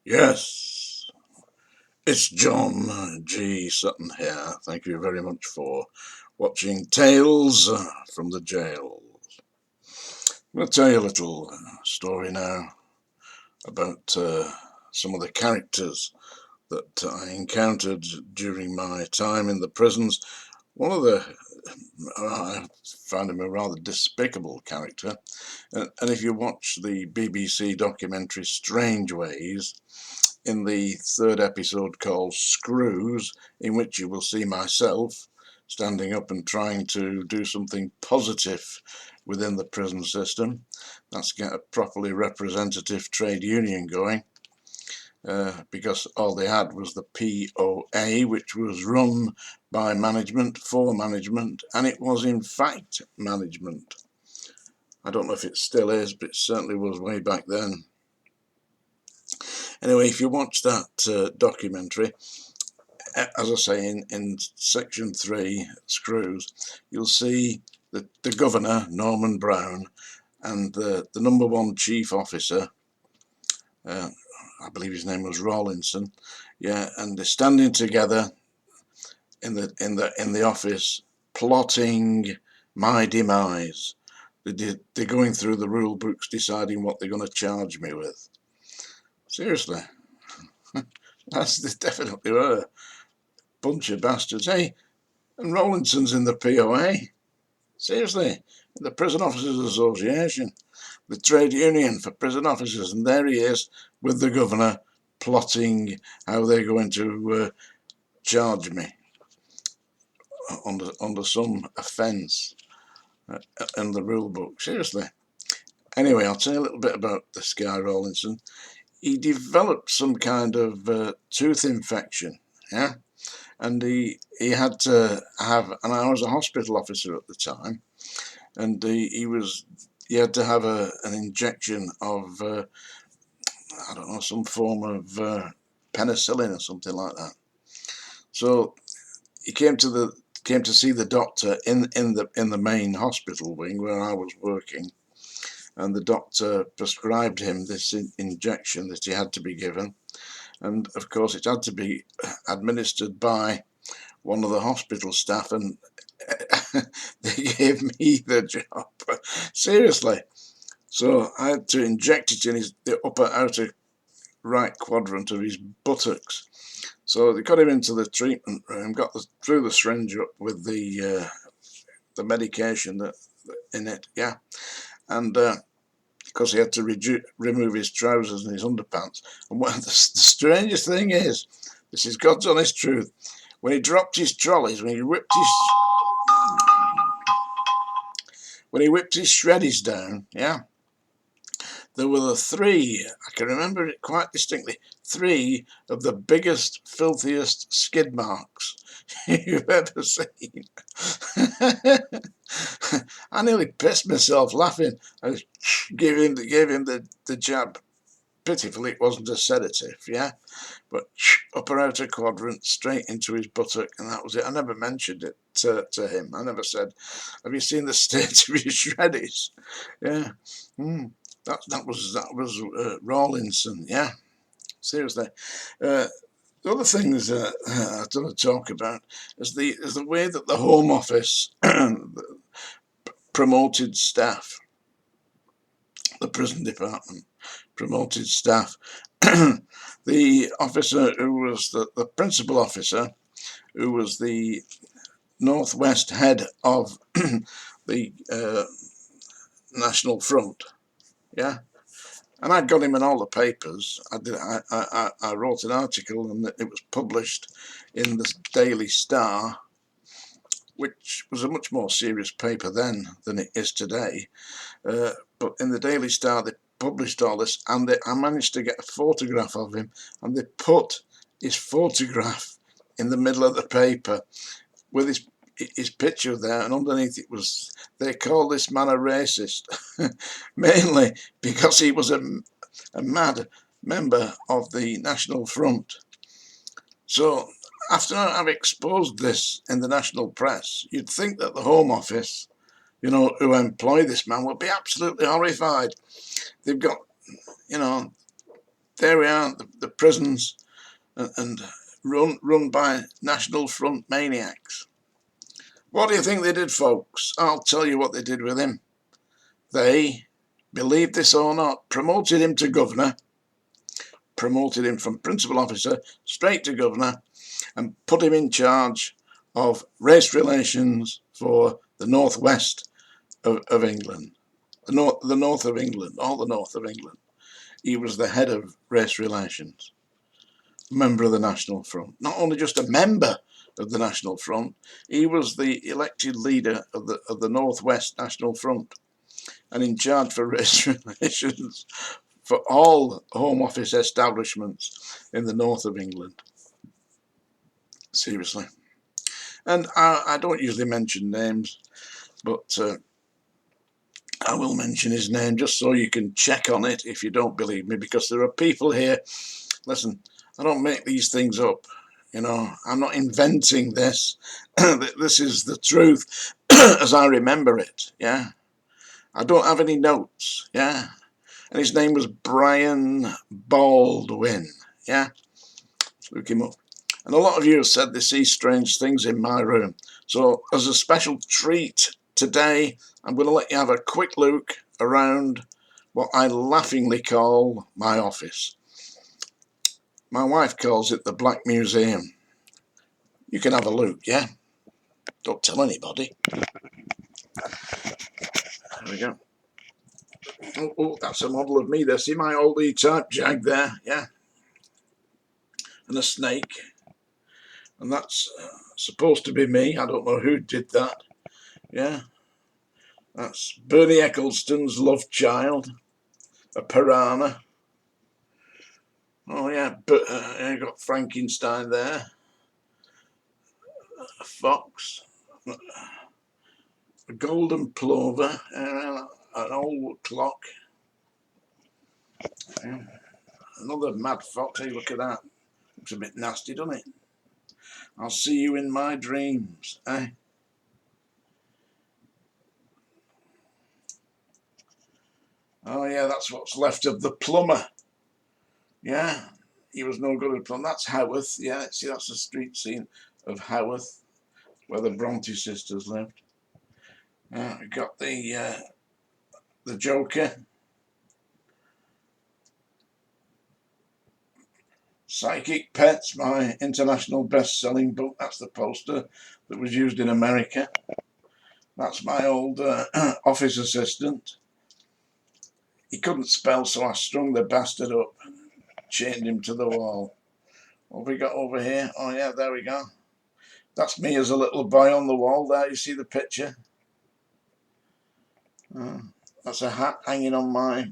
Yes, it's John G. Sutton here. Thank you very much for watching Tales from the Jail. I'm going to tell you a little story now about some of the characters that I encountered during my time in the prisons. One of the I found him a rather despicable character, and if you watch the BBC documentary Strange Ways, in the third episode called Screws, in which you will see myself standing up and trying to do something positive within the prison system. That's get a properly representative trade union going, because all they had was the POA, which was run by management for management, and it was in fact management. I don't know if it still is, but it certainly was way back then. Anyway, if you watch that documentary, as I say, in section 3, Screws, you'll see the governor, Norman Brown, and the number 1 chief officer, I believe his name was Rawlinson, yeah, and they're standing together in the office, plotting my demise. They're going through the rule books, deciding what they're going to charge me with. Seriously, they definitely were a bunch of bastards. Hey, and Rawlinson's in the POA. Seriously, the Prison Officers Association, the trade union for prison officers, and there he is with the governor plotting how they're going to charge me under some offence in the rule book. Seriously. Anyway, I'll tell you a little bit about this guy Rawlinson. He developed some kind of tooth infection, yeah, and he had to have, and I was a hospital officer at the time, and he had to have an injection of I don't know, some form of penicillin or something like that. So he came to see the doctor in the main hospital wing where I was working, and the doctor prescribed him this injection that he had to be given, and of course it had to be administered by one of the hospital staff, and they gave me the job. Seriously. So I had to inject it in the upper outer right quadrant of his buttocks. So they got him into the treatment room, threw the syringe up with the medication in it, yeah, and because he had to remove his trousers and his underpants. And the strangest thing is, this is God's honest truth, when he dropped his trolleys, when he whipped his shreddies down, yeah, there were the 3, I can remember it quite distinctly, 3 of the biggest, filthiest skid marks you've ever seen. I nearly pissed myself laughing. I gave him the jab. Pitifully, it wasn't a sedative, yeah, but upper outer quadrant straight into his buttock, and that was it. I never mentioned it to him. I never said, "Have you seen the state of your shreddies?" Yeah, that was Rawlinson. Yeah, seriously. The other things I want to talk about is the way that the Home Office promoted staff, the prison department promoted staff. The officer who was the principal officer, who was the northwest head of the National Front, yeah, and I'd got him in all the papers. I wrote an article, and it was published in the Daily Star, which was a much more serious paper then than it is today. But in the Daily Star, they published all this, and I managed to get a photograph of him, and they put his photograph in the middle of the paper with his picture there, and underneath it was, they call this man a racist, mainly because he was a mad member of the National Front. So after I've exposed this in the national press, you'd think that the Home Office, who employ this man, would be absolutely horrified. They've got, there we are, the prisons, and run by National Front maniacs. What do you think they did, folks? I'll tell you what they did with him. They, believe this or not, promoted him to governor, promoted him from principal officer straight to governor, and put him in charge of race relations for the northwest of England. The north of England, all the north of England. He was the head of race relations, member of the National Front. Not only just a member of the National Front, he was the elected leader of the Northwest National Front, and in charge for race relations for all Home Office establishments in the north of England. Seriously. And I don't usually mention names, but I will mention his name just so you can check on it if you don't believe me, because there are people here. Listen, I don't make these things up. You know, I'm not inventing this. This is the truth as I remember it. Yeah. I don't have any notes. Yeah. And his name was Brian Baldwin. Yeah. Let's look him up. And a lot of you have said they see strange things in my room. So as a special treat today, I'm going to let you have a quick look around what I laughingly call my office. My wife calls it the Black Museum. You can have a look, yeah? Don't tell anybody. There we go. Oh, that's a model of me there. See my old E-type Jag there, yeah? And a snake. And that's supposed to be me. I don't know who did that. Yeah. That's Bernie Eccleston's love child. A piranha. Oh, yeah. But you got Frankenstein there. A fox. A golden plover. An old clock. Yeah. Another mad fox. Hey, look at that. Looks a bit nasty, doesn't it? I'll see you in my dreams, eh? Oh, yeah, that's what's left of the plumber. Yeah, he was no good at plumber. That's Haworth. Yeah, see, that's the street scene of Haworth, where the Bronte sisters lived. We got the Joker. Psychic Pets, my international best-selling book. That's the poster that was used in America. That's my old office assistant. He couldn't spell, so I strung the bastard up, chained him to the wall. What have we got over here? Oh, yeah, there we go. That's me as a little boy on the wall there. You see the picture? That's a hat hanging on my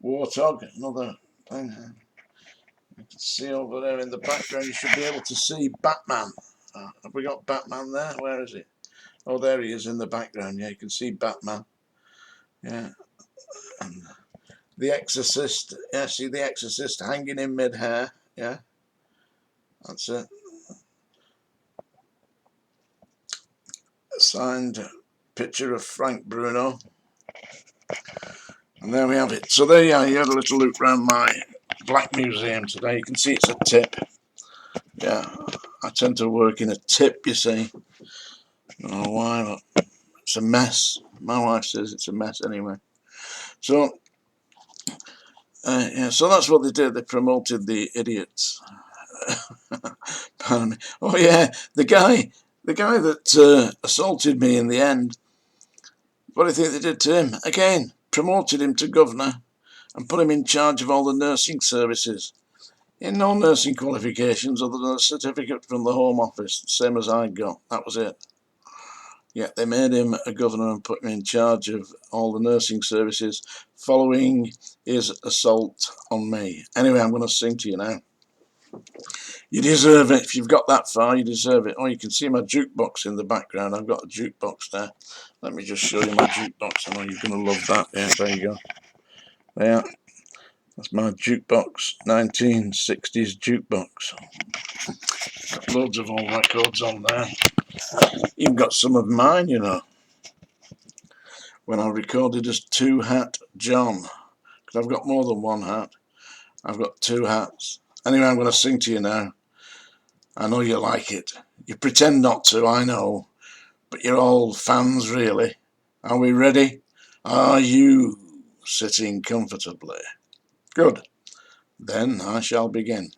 warthog. Another thing. You can see over there in the background, you should be able to see Batman. Have we got Batman there? Where is he? Oh, there he is in the background. Yeah, you can see Batman. Yeah. And the Exorcist. Yeah, see the Exorcist hanging in mid-hair. Yeah. That's it. A signed picture of Frank Bruno. And there we have it. So there you are. You had a little look around my Black Museum today. You can see it's a tip. Yeah, I tend to work in a tip, you see. I don't know why, but it's a mess. My wife says it's a mess anyway. So, yeah, so that's what they did. They promoted the idiots. Pardon me. Oh yeah, the guy that assaulted me in the end. What do you think they did to him? Again, promoted him to governor and put him in charge of all the nursing services. In no nursing qualifications other than a certificate from the Home Office, same as I got. That was it. Yeah, they made him a governor and put him in charge of all the nursing services following his assault on me. Anyway, I'm going to sing to you now. You deserve it. If you've got that far, you deserve it. Oh, you can see my jukebox in the background. I've got a jukebox there. Let me just show you my jukebox. I know you're going to love that. Yeah, there you go. There. That's my jukebox, 1960s jukebox. Got loads of old records on there. Even got some of mine, you know, when I recorded as Two Hat John, because I've got more than one hat. I've got two hats. Anyway, I'm going to sing to you now. I know you like it. You pretend not to, I know. But you're all fans, really. Are we ready? Are you sitting comfortably? Good. Then I shall begin.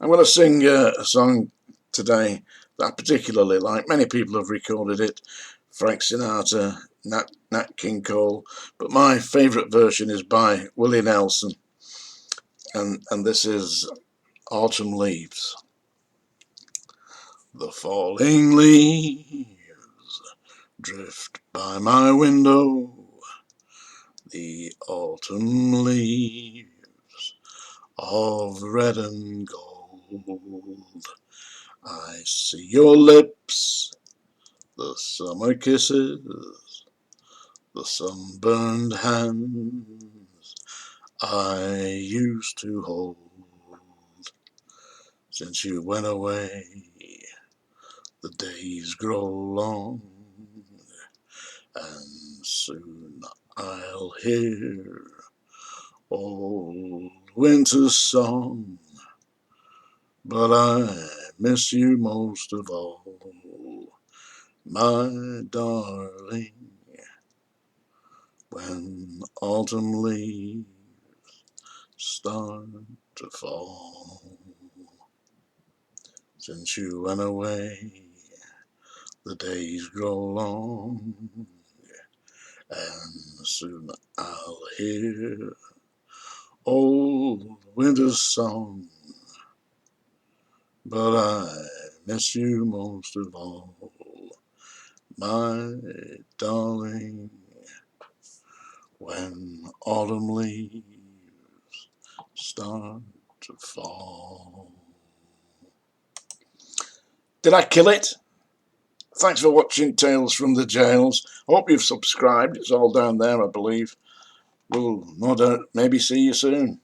I'm going to sing a song today that I particularly like. Many people have recorded it. Frank Sinatra, Nat King Cole. But my favourite version is by Willie Nelson. And this is Autumn Leaves. The falling leaves drift by my window. The autumn leaves of red and gold. I see your lips, the summer kisses, the sunburned hands I used to hold. Since you went away, the days grow long, and soon I'll hear old winter's song. But I miss you most of all, my darling, when autumn leaves start to fall. Since you went away, the days grow long, and soon I'll hear old winter's song. But I miss you most of all, my darling, when autumn leaves start to fall. Did I kill it? Thanks for watching Tales from the Jails. Hope you've subscribed. It's all down there, I believe. We'll no doubt maybe see you soon.